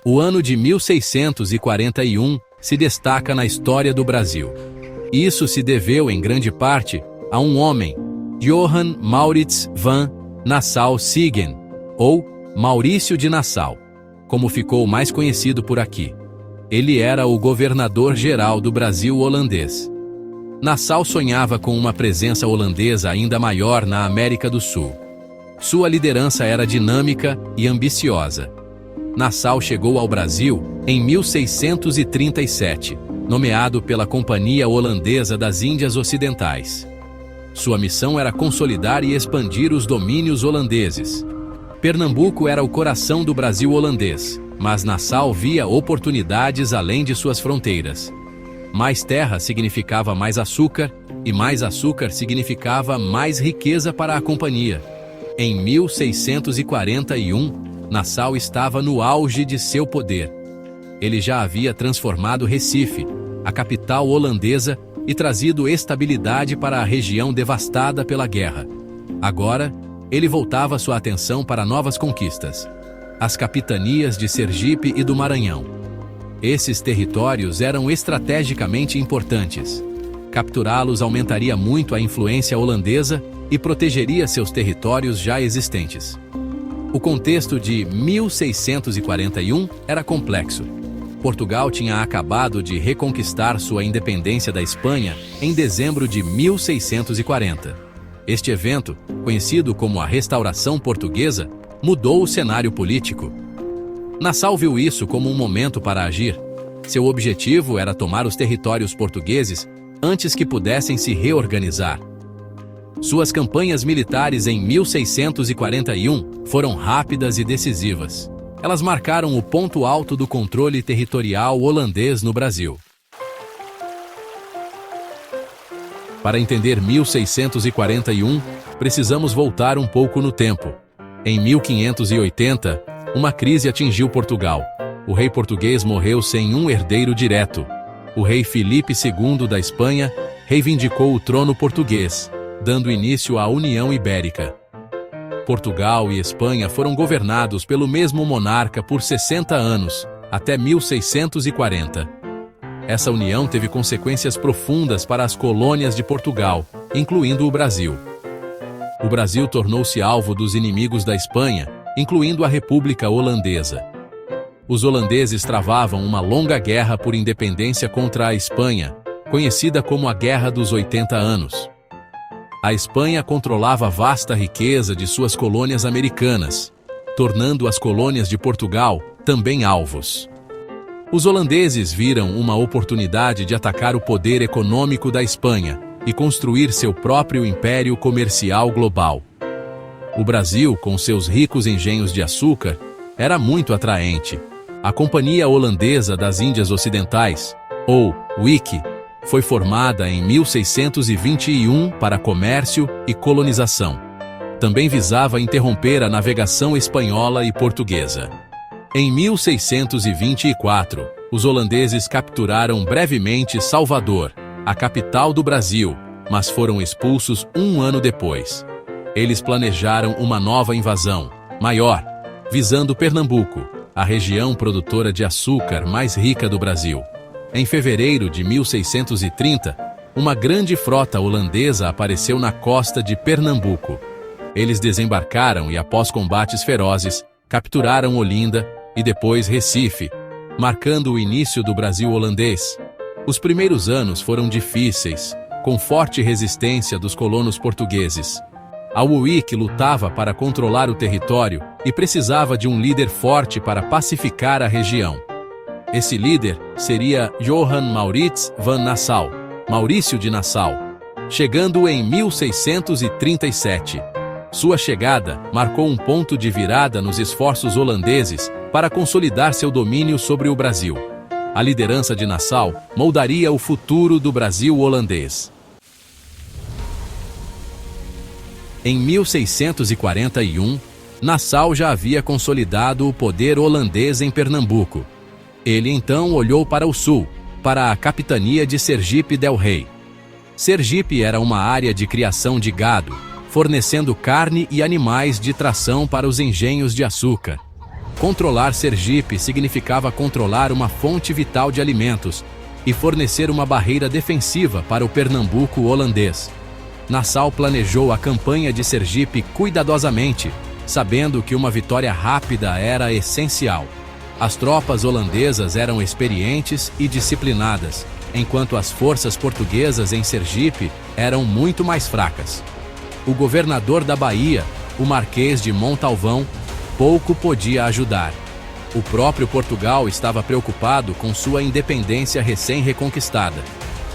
O ano de 1641 se destaca na história do Brasil. Isso se deveu, em grande parte, a um homem, Johann Maurits van Nassau-Siegen, ou Maurício de Nassau, como ficou mais conhecido por aqui. Ele era o governador-geral do Brasil holandês. Nassau sonhava com uma presença holandesa ainda maior na América do Sul. Sua liderança era dinâmica e ambiciosa. Nassau chegou ao Brasil em 1637, nomeado pela Companhia Holandesa das Índias Ocidentais. Sua missão era consolidar e expandir os domínios holandeses. Pernambuco era o coração do Brasil holandês, mas Nassau via oportunidades além de suas fronteiras. Mais terra significava mais açúcar, e mais açúcar significava mais riqueza para a companhia. Em 1641, Nassau estava no auge de seu poder. Ele já havia transformado Recife, a capital holandesa, e trazido estabilidade para a região devastada pela guerra. Agora, ele voltava sua atenção para novas conquistas: as capitanias de Sergipe e do Maranhão. Esses territórios eram estrategicamente importantes. Capturá-los aumentaria muito a influência holandesa e protegeria seus territórios já existentes. O contexto de 1641 era complexo. Portugal tinha acabado de reconquistar sua independência da Espanha em dezembro de 1640. Este evento, conhecido como a Restauração Portuguesa, mudou o cenário político. Nassau viu isso como um momento para agir. Seu objetivo era tomar os territórios portugueses antes que pudessem se reorganizar. Suas campanhas militares em 1641 foram rápidas e decisivas. Elas marcaram o ponto alto do controle territorial holandês no Brasil. Para entender 1641, precisamos voltar um pouco no tempo. Em 1580, uma crise atingiu Portugal. O rei português morreu sem um herdeiro direto. O rei Filipe II da Espanha reivindicou o trono português, dando início à União Ibérica. Portugal e Espanha foram governados pelo mesmo monarca por 60 anos, até 1640. Essa união teve consequências profundas para as colônias de Portugal, incluindo o Brasil. O Brasil tornou-se alvo dos inimigos da Espanha, incluindo a República Holandesa. Os holandeses travavam uma longa guerra por independência contra a Espanha, conhecida como a Guerra dos 80 Anos. A Espanha controlava vasta riqueza de suas colônias americanas, tornando as colônias de Portugal também alvos. Os holandeses viram uma oportunidade de atacar o poder econômico da Espanha e construir seu próprio império comercial global. O Brasil, com seus ricos engenhos de açúcar, era muito atraente. A Companhia Holandesa das Índias Ocidentais, ou WIC, foi formada em 1621 para comércio e colonização. Também visava interromper a navegação espanhola e portuguesa. Em 1624, os holandeses capturaram brevemente Salvador, a capital do Brasil, mas foram expulsos um ano depois. Eles planejaram uma nova invasão, maior, visando Pernambuco, a região produtora de açúcar mais rica do Brasil. Em fevereiro de 1630, uma grande frota holandesa apareceu na costa de Pernambuco. Eles desembarcaram e, após combates ferozes, capturaram Olinda e depois Recife, marcando o início do Brasil holandês. Os primeiros anos foram difíceis, com forte resistência dos colonos portugueses. A WIC lutava para controlar o território e precisava de um líder forte para pacificar a região. Esse líder seria Johann Maurits van Nassau, Maurício de Nassau, chegando em 1637. Sua chegada marcou um ponto de virada nos esforços holandeses para consolidar seu domínio sobre o Brasil. A liderança de Nassau moldaria o futuro do Brasil holandês. Em 1641, Nassau já havia consolidado o poder holandês em Pernambuco. Ele então olhou para o sul, para a capitania de Sergipe del Rei. Sergipe era uma área de criação de gado, fornecendo carne e animais de tração para os engenhos de açúcar. Controlar Sergipe significava controlar uma fonte vital de alimentos e fornecer uma barreira defensiva para o Pernambuco holandês. Nassau planejou a campanha de Sergipe cuidadosamente, sabendo que uma vitória rápida era essencial. As tropas holandesas eram experientes e disciplinadas, enquanto as forças portuguesas em Sergipe eram muito mais fracas. O governador da Bahia, o Marquês de Montalvão, pouco podia ajudar. O próprio Portugal estava preocupado com sua independência recém-reconquistada.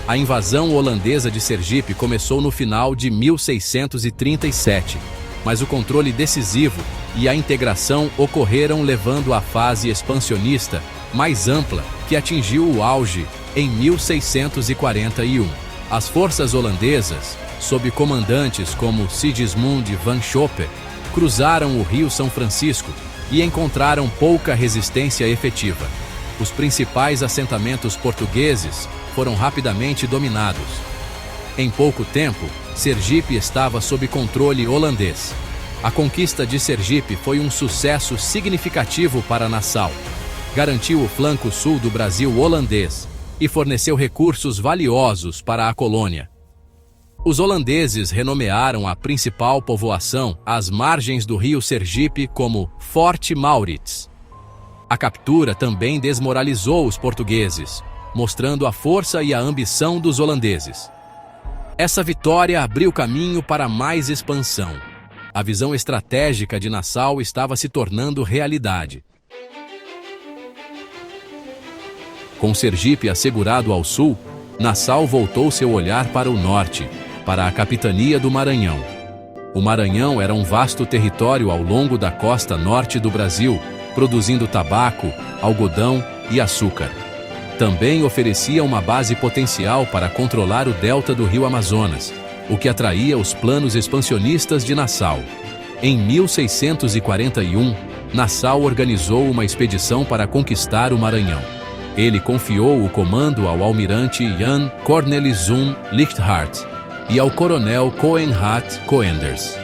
A invasão holandesa de Sergipe começou no final de 1637, mas o controle decisivo e a integração ocorreram levando à fase expansionista mais ampla que atingiu o auge em 1641. As forças holandesas, sob comandantes como Sigismund van Schoppe, cruzaram o Rio São Francisco e encontraram pouca resistência efetiva. Os principais assentamentos portugueses foram rapidamente dominados. Em pouco tempo, Sergipe estava sob controle holandês. A conquista de Sergipe foi um sucesso significativo para Nassau. Garantiu o flanco sul do Brasil holandês e forneceu recursos valiosos para a colônia. Os holandeses renomearam a principal povoação às margens do rio Sergipe como Forte Maurits. A captura também desmoralizou os portugueses, mostrando a força e a ambição dos holandeses. Essa vitória abriu caminho para mais expansão. A visão estratégica de Nassau estava se tornando realidade. Com Sergipe assegurado ao sul, Nassau voltou seu olhar para o norte, para a capitania do Maranhão. O Maranhão era um vasto território ao longo da costa norte do Brasil, produzindo tabaco, algodão e açúcar. Também oferecia uma base potencial para controlar o delta do rio Amazonas, o que atraía os planos expansionistas de Nassau. Em 1641, Nassau organizou uma expedição para conquistar o Maranhão. Ele confiou o comando ao almirante Jan Corneliszoon Lichthart e ao coronel Coenraad Coenders.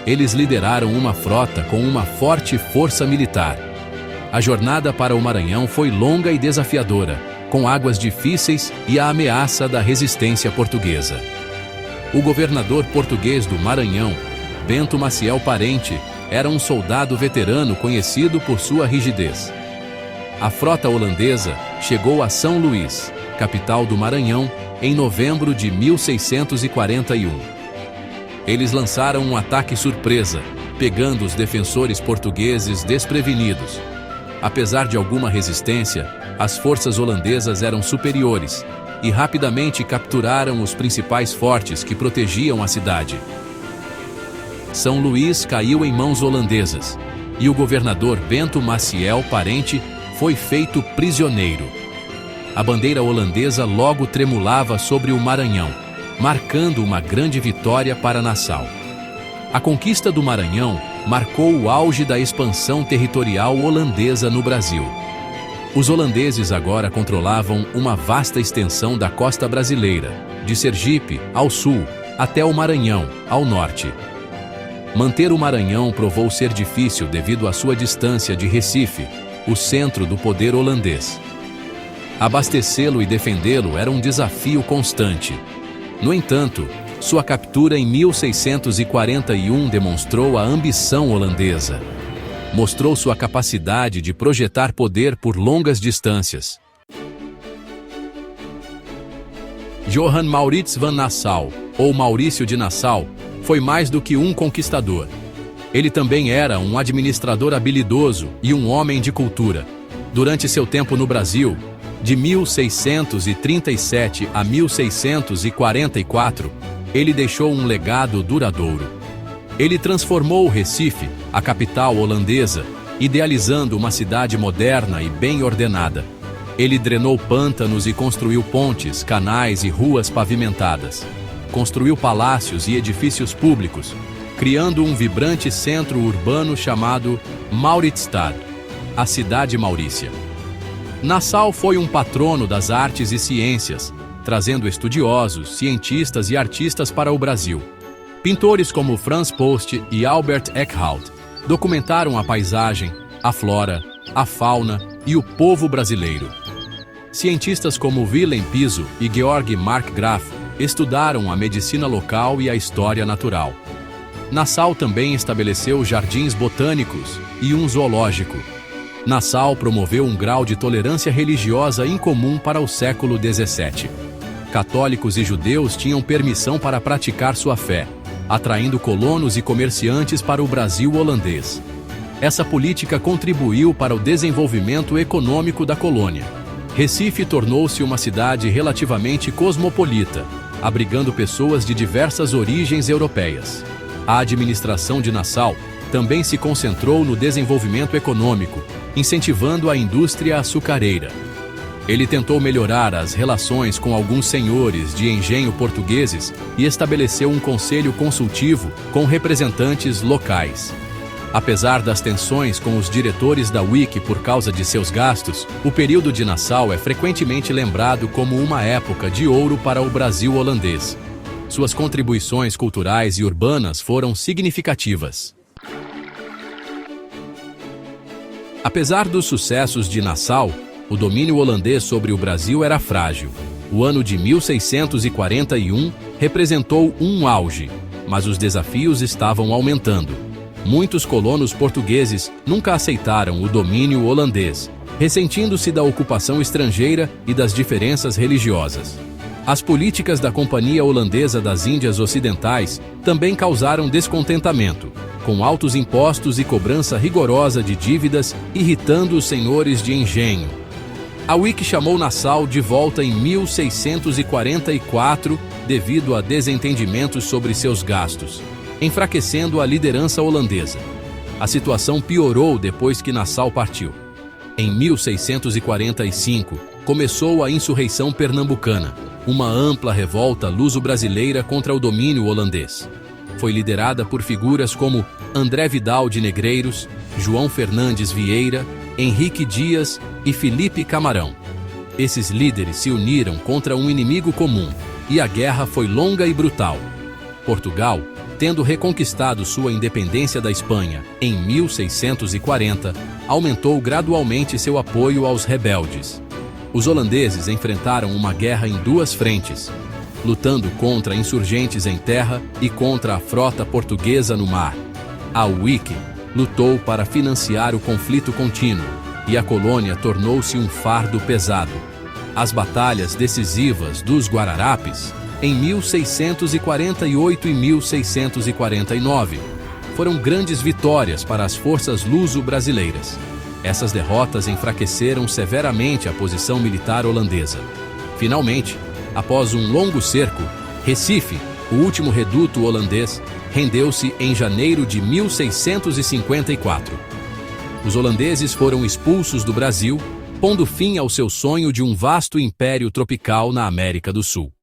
Eles lideraram uma frota com uma forte força militar. A jornada para o Maranhão foi longa e desafiadora, com águas difíceis e a ameaça da resistência portuguesa. O governador português do Maranhão, Bento Maciel Parente, era um soldado veterano conhecido por sua rigidez. A frota holandesa chegou a São Luís, capital do Maranhão, em novembro de 1641. Eles lançaram um ataque surpresa, pegando os defensores portugueses desprevenidos. Apesar de alguma resistência, as forças holandesas eram superiores e rapidamente capturaram os principais fortes que protegiam a cidade. São Luís caiu em mãos holandesas e o governador Bento Maciel Parente foi feito prisioneiro. A bandeira holandesa logo tremulava sobre o Maranhão, marcando uma grande vitória para Nassau. A conquista do Maranhão marcou o auge da expansão territorial holandesa no Brasil. Os holandeses agora controlavam uma vasta extensão da costa brasileira, de Sergipe, ao sul, até o Maranhão, ao norte. Manter o Maranhão provou ser difícil devido à sua distância de Recife, o centro do poder holandês. Abastecê-lo e defendê-lo era um desafio constante. No entanto, sua captura em 1641 demonstrou a ambição holandesa. Mostrou sua capacidade de projetar poder por longas distâncias. Johan Maurits van Nassau, ou Maurício de Nassau, foi mais do que um conquistador. Ele também era um administrador habilidoso e um homem de cultura. Durante seu tempo no Brasil, de 1637 a 1644, ele deixou um legado duradouro. Ele transformou Recife, a capital holandesa, idealizando uma cidade moderna e bem ordenada. Ele drenou pântanos e construiu pontes, canais e ruas pavimentadas. Construiu palácios e edifícios públicos, criando um vibrante centro urbano chamado Mauritsstad, a cidade maurícia. Nassau foi um patrono das artes e ciências, trazendo estudiosos, cientistas e artistas para o Brasil. Pintores como Franz Post e Albert Eckhout documentaram a paisagem, a flora, a fauna e o povo brasileiro. Cientistas como Willem Piso e Georg Markgraf estudaram a medicina local e a história natural. Nassau também estabeleceu jardins botânicos e um zoológico. Nassau promoveu um grau de tolerância religiosa incomum para o século XVII. Católicos e judeus tinham permissão para praticar sua fé, atraindo colonos e comerciantes para o Brasil holandês. Essa política contribuiu para o desenvolvimento econômico da colônia. Recife tornou-se uma cidade relativamente cosmopolita, abrigando pessoas de diversas origens europeias. A administração de Nassau também se concentrou no desenvolvimento econômico, incentivando a indústria açucareira. Ele tentou melhorar as relações com alguns senhores de engenho portugueses e estabeleceu um conselho consultivo com representantes locais. Apesar das tensões com os diretores da UIC por causa de seus gastos, o período de Nassau é frequentemente lembrado como uma época de ouro para o Brasil holandês. Suas contribuições culturais e urbanas foram significativas. Apesar dos sucessos de Nassau, o domínio holandês sobre o Brasil era frágil. O ano de 1641 representou um auge, mas os desafios estavam aumentando. Muitos colonos portugueses nunca aceitaram o domínio holandês, ressentindo-se da ocupação estrangeira e das diferenças religiosas. As políticas da Companhia Holandesa das Índias Ocidentais também causaram descontentamento, com altos impostos e cobrança rigorosa de dívidas irritando os senhores de engenho. A UIC chamou Nassau de volta em 1644 devido a desentendimentos sobre seus gastos, enfraquecendo a liderança holandesa. A situação piorou depois que Nassau partiu. Em 1645, começou a insurreição pernambucana, uma ampla revolta luso-brasileira contra o domínio holandês. Foi liderada por figuras como André Vidal de Negreiros, João Fernandes Vieira, Henrique Dias e Felipe Camarão. Esses líderes se uniram contra um inimigo comum, e a guerra foi longa e brutal. Portugal, tendo reconquistado sua independência da Espanha em 1640, aumentou gradualmente seu apoio aos rebeldes. Os holandeses enfrentaram uma guerra em duas frentes, lutando contra insurgentes em terra e contra a frota portuguesa no mar. A UIC lutou para financiar o conflito contínuo, e a colônia tornou-se um fardo pesado. As batalhas decisivas dos Guararapes, em 1648 e 1649, foram grandes vitórias para as forças luso-brasileiras. Essas derrotas enfraqueceram severamente a posição militar holandesa. Finalmente, após um longo cerco, Recife, o último reduto holandês, rendeu-se em janeiro de 1654. Os holandeses foram expulsos do Brasil, pondo fim ao seu sonho de um vasto império tropical na América do Sul.